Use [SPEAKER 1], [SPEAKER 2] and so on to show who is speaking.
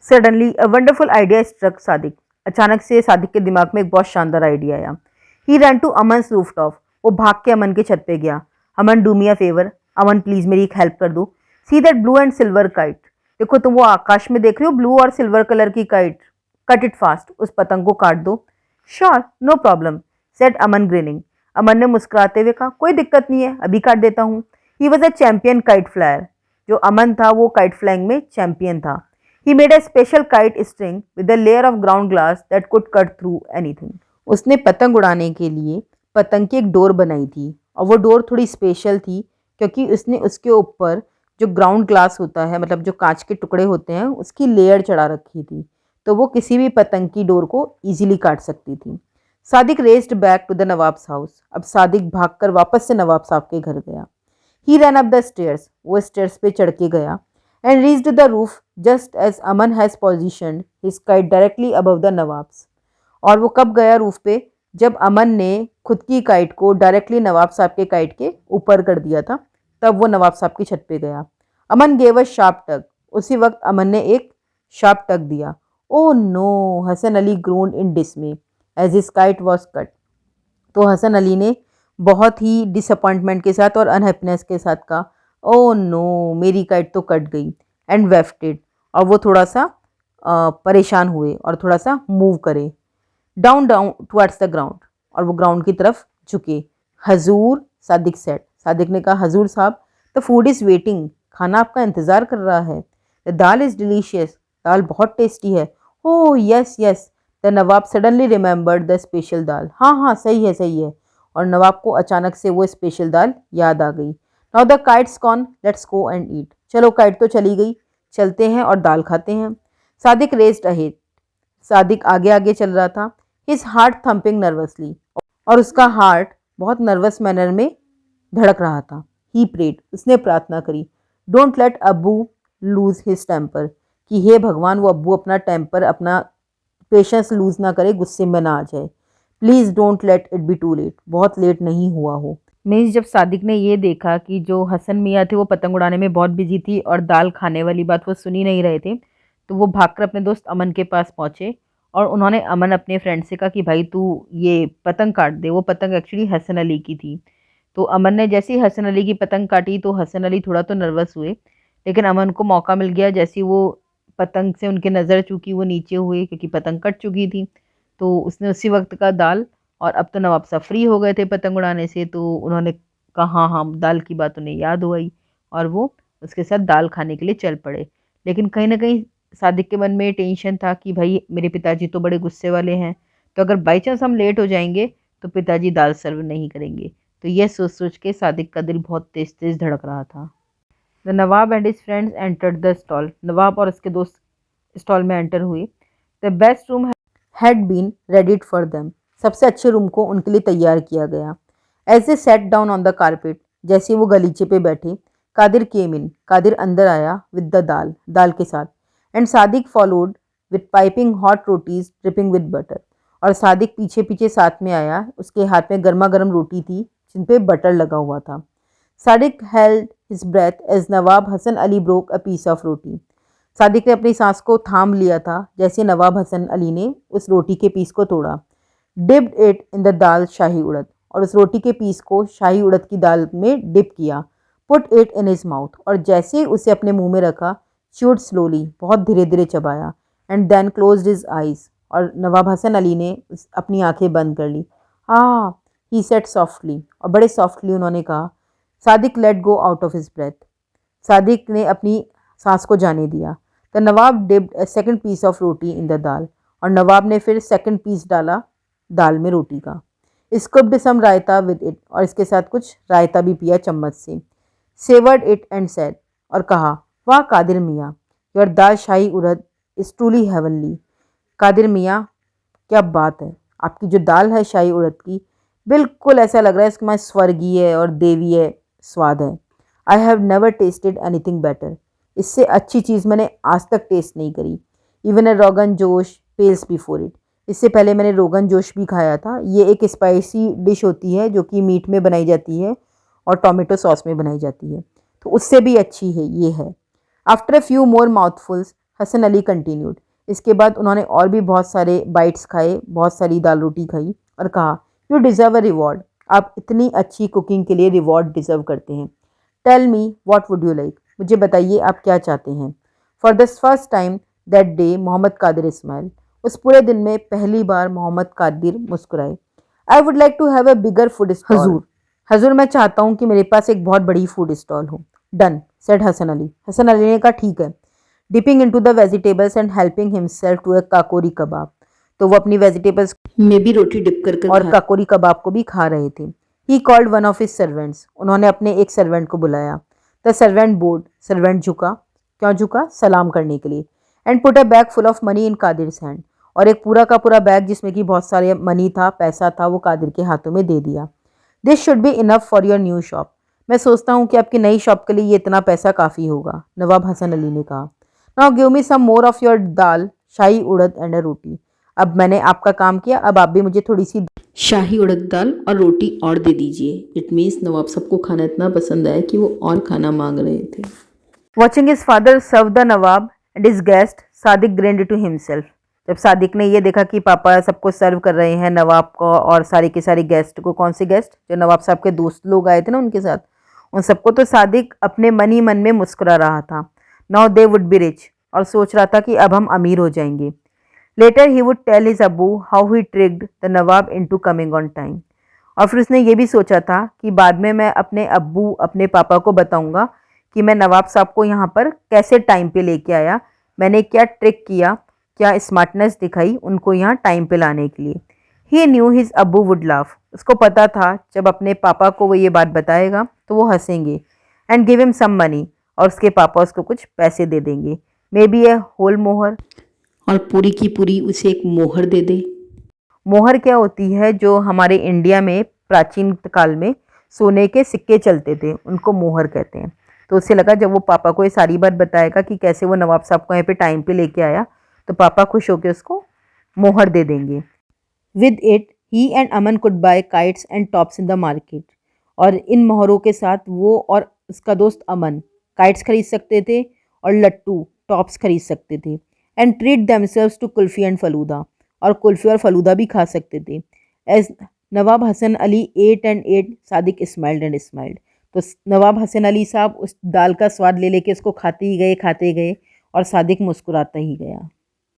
[SPEAKER 1] Suddenly a wonderful idea struck Sadiq. अचानक से सादिक के दिमाग में एक बहुत शानदार आइडिया आया। He run to Aman roof top. वो भाग के अमन के छत पे गया। Aman do me a favour. Aman please मेरी एक हेल्प कर दो। See that blue and silver kite. देखो तुम वो आकाश में देख रहे हो ब्लू और सिल्वर कलर की काइट। Cut it fast. उस पतंग को काट दो। श्योर नो प्रॉब्लम सेड अमन ग्रिनिंग। अमन ने मुस्कुराते हुए कहा कोई दिक्कत नहीं है, अभी काट देता हूँ। He was a champion kite flyer. जो अमन था वो काइट फ्लाइंग में चैंपियन था। He made a special kite string with a layer of ground glass that could cut through anything. उसने पतंग उड़ाने के लिए पतंग की एक डोर बनाई थी और वो डोर थोड़ी स्पेशल थी क्योंकि उसने उसके ऊपर जो ग्राउंड ग्लास होता है, मतलब जो कांच के टुकड़े होते हैं, उसकी लेयर चढ़ा रखी थी, तो वो किसी भी पतंग की डोर को इजीली काट सकती थी। Sadiq raced back to the nawab's house. अब सादिक भागकर वापस से नवाब साहब के घर गया। ही रन अप द स्टेयर्स। वो स्टेयर्स पे चढ़ के गया and reached the roof just as Aman has positioned his kite directly above the nawabs. और वो कब गया रूफ पे? जब अमन ने खुद की काइट को डायरेक्टली नवाब साहब के काइट के ऊपर कर दिया था, तब वो नवाब साहब की छत पे गया। Aman gave a sharp tug. उसी वक्त अमन ने एक शार्प टग दिया। Oh no, Hasan Ali groan in dismay as his kite was cut. तो हसन अली ने बहुत ही डिसअपॉइंटमेंट के साथ और अनहैप्पीनेस के साथ कहा ओ नो, मेरी काइट तो कट गई। एंड वेफ्टेड। और वो थोड़ा सा परेशान हुए और थोड़ा सा मूव करे down down towards the ground, और वो ग्राउंड की तरफ झुके। हजूर, सादिक सेड। सादिक ने कहा हजूर साहब, द फूड इज़ वेटिंग। खाना आपका इंतज़ार कर रहा है। The dal is delicious. दाल बहुत टेस्टी है। Oh yes yes. The Nawab suddenly remembered the special dal. हाँ हाँ, सही है सही है। और नवाब को अचानक से वो स्पेशल दाल याद आ गई। Now the kites gone, let's go and eat. चलो काइट तो चली गई, चलते हैं और दाल खाते हैं। Sadiq raised ahead. सादिक आगे आगे चल रहा था। His heart thumping nervously. और उसका हार्ट बहुत नर्वस मैनर में धड़क रहा था। He prayed. उसने प्रार्थना करी। Don't let Abbu lose his temper. कि हे भगवान, वो अब्बू अपना टेम्पर, अपना पेशेंस लूज ना करे, गुस्से में ना आ जाए। Please don't let it be too late. बहुत लेट नहीं हुआ हो। मीन्स जब सादिक ने ये देखा कि जो हसन मियाँ थे वो पतंग उड़ाने में बहुत बिजी थी और दाल खाने वाली बात वो सुन ही नहीं रहे थे, तो वो भागकर अपने दोस्त अमन के पास पहुँचे और उन्होंने अमन अपने फ्रेंड से कहा कि भाई तू ये पतंग काट दे। वो पतंग एक्चुअली हसन अली की थी। तो अमन ने जैसे ही हसन अली की पतंग काटी तो हसन अली थोड़ा तो नर्वस हुए, लेकिन अमन को मौका मिल गया। जैसे वो पतंग से उनकी नज़र चूकी वो नीचे हुए क्योंकि पतंग कट चुकी थी। तो उसने उसी वक्त का दाल, और अब तो नवाब साहब फ्री हो गए थे पतंग उड़ाने से, तो उन्होंने कहा हाँ हाँ, दाल की बात उन्हें याद हो आई और वो उसके साथ दाल खाने के लिए चल पड़े। लेकिन कहीं ना कहीं सादिक के मन में टेंशन था कि भाई मेरे पिताजी तो बड़े गुस्से वाले हैं, तो अगर बाई चांस हम लेट हो जाएंगे तो पिताजी दाल सर्व नहीं करेंगे। तो यह सोच सोच के सादिक का दिल बहुत तेज तेज धड़क रहा था। The Nawab and his friends entered the stall. Nawab और उसके दोस्त स्टॉल में एंटर हुए। The best room had been readied for them. सबसे अच्छे रूम को उनके लिए तैयार किया गया। As a set down on the carpet. जैसे वो गलीचे पे बैठे, कादिर केम इन। कादिर अंदर आया विद द दाल, दाल के साथ। And Sadiq followed with piping hot rotis dripping with butter. और सादिक पीछे पीछे साथ में आया। उसके हाथ में गर्मा गर्म रोटी थी जिन पे बटर लगा हुआ था। Sadiq held his breath as Nawab Hasan Ali broke a piece of roti. Sadiq ने अपनी सांस को थाम लिया था जैसे नवाब हसन अली ने उस रोटी के पीस को तोड़ा। डिप्ड इट इन द दाल शाही उड़द। और उस रोटी के पीस को शाही उड़द की दाल में डिप किया। Put it in his mouth. और जैसे ही उसे अपने मुंह में रखा, च्यूड स्लोली, बहुत धीरे धीरे चबाया। And then closed his eyes. और नवाब हसन अली ने अपनी आंखें बंद कर ली। आ ही सेड सॉफ्टली। और बड़े सॉफ्टली उन्होंने कहा। Sadiq let go out of his breath. Sadiq ने अपनी सांस को जाने दिया। The Nawab dipped a second piece of roti in the dal. और नवाब ने फिर सेकंड पीस डाला दाल में रोटी का। Scooped some raita with it. और इसके साथ कुछ रायता भी पिया चम्मच से। Savoured it and said. और कहा वाह कादिर मियाँ, your dal shahi urad is truly heavenly. Qadir मियाँ, क्या बात है, आपकी जो दाल है शाही उड़द की, बिल्कुल ऐसा लग रहा है इसमें स्वर्गीय और देवीय स्वाद है। I have never tested anything better. इससे अच्छी चीज़ मैंने आज तक टेस्ट नहीं करी। Even a rogan josh pails before it. इससे पहले मैंने रोगन जोश भी खाया था। ये एक स्पाइसी डिश होती है जो कि मीट में बनाई जाती है और टोमेटो सॉस में बनाई जाती है, तो उससे भी अच्छी है ये है। After a few more mouthfuls Hasan Ali continued. इसके बाद उन्होंने और भी बहुत सारे बाइट्स खाए, बहुत सारी दाल रोटी खाई और कहा, यू डिज़र्व अ रिवॉर्ड। आप इतनी अच्छी कुकिंग के लिए रिवॉर्ड डिज़र्व करते हैं। Tell me what would you like. मुझे बताइए आप क्या चाहते हैं। For this first time that day Mohammed Qadir smiled. उस पूरे दिन में पहली बार मोहम्मद कादिर मुस्कुराए। I would like to have a bigger food stall. हजूर, हजूर मैं चाहता हूँ कि मेरे पास एक बहुत बड़ी फूड स्टॉल हो। Done, said Hasan Ali. हसन अली ने कहा ठीक है। Dipping into the vegetables and helping himself to a Kakori kebab. तो वो अपनी वेजिटेबल्स में भी रोटी डिप कर और काकोरी कबाब को भी खा रहे थे। He called one of his servants. उन्होंने अपने एक सर्वेंट को बुलाया। The servant board. सर्वेंट झुका। क्यों झुका? सलाम करने के लिए। And put a bag full of money in Qadir's hand. और एक पूरा का पूरा बैग जिसमें कि बहुत सारे मनी था, पैसा था, वो कादिर के हाथों में दे दिया। This should be enough for your new shop. मैं सोचता हूँ कि आपकी नई शॉप के लिए ये इतना पैसा काफ़ी होगा। नवाब हसन अली ने कहा। Now give me some more of your dal, shahi urad and a roti. अब मैंने आपका काम किया, अब आप भी मुझे थोड़ी सी शाही उड़द दाल और रोटी और दे दीजिए। इट मीन्स नवाब सबको खाना इतना पसंद आया कि वो और खाना मांग रहे थे। Watching his father serve the Nawab and his guest, Sadiq grinned to himself. जब सादिक ने ये देखा कि पापा सबको सर्व कर रहे हैं, नवाब को और सारे के सारे गेस्ट को। कौन से गेस्ट? जो नवाब साहब के दोस्त लोग आए थे ना उनके साथ, उन सबको। तो सादिक अपने मन ही मन में मुस्कुरा रहा था। Now they would be rich. और सोच रहा था कि अब हम अमीर हो जाएंगे। Later he would tell his Abbu how he tricked the nawab into coming on time. और फिर उसने ये भी सोचा था कि बाद में मैं अपने अब्बू, अपने पापा को बताऊंगा कि मैं नवाब साहब को यहाँ पर कैसे टाइम पे लेके आया, मैंने क्या ट्रिक किया, क्या स्मार्टनेस दिखाई उनको यहाँ टाइम पे लाने के लिए। ही न्यू हिज अब्बू वुड लाफ। उसको पता था जब अपने पापा को वो ये बात बताएगा तो वो हंसेंगे। And give him some money. और उसके पापा उसको कुछ पैसे दे देंगे। मे बी ए होल मोहर। और पूरी की पूरी उसे एक मोहर दे दे। मोहर क्या होती है? जो हमारे इंडिया में प्राचीन काल में सोने के सिक्के चलते थे, उनको मोहर कहते हैं। तो उससे लगा जब वो पापा को ये सारी बात बताएगा कि कैसे वो नवाब साहब को यहाँ पे टाइम पे लेके आया, तो पापा खुश होकर उसको मोहर दे देंगे। With it he and Aman could bye kites and tops in the market. और इन मोहरों के साथ वो और उसका दोस्त अमन काइट्स खरीद सकते थे और लट्टू, टॉप्स खरीद सकते थे। And treat themselves to kulfi and falooda. और कुल्फ़ी और फलूदा भी खा सकते थे। As Nawab Hasan Ali ate and ate, Sadiq smiled and smiled. तो नवाब हसन अली साहब उस दाल का स्वाद ले लेके उसको खाते ही गए, खाते गए, और सादिक मुस्कुराता ही गया।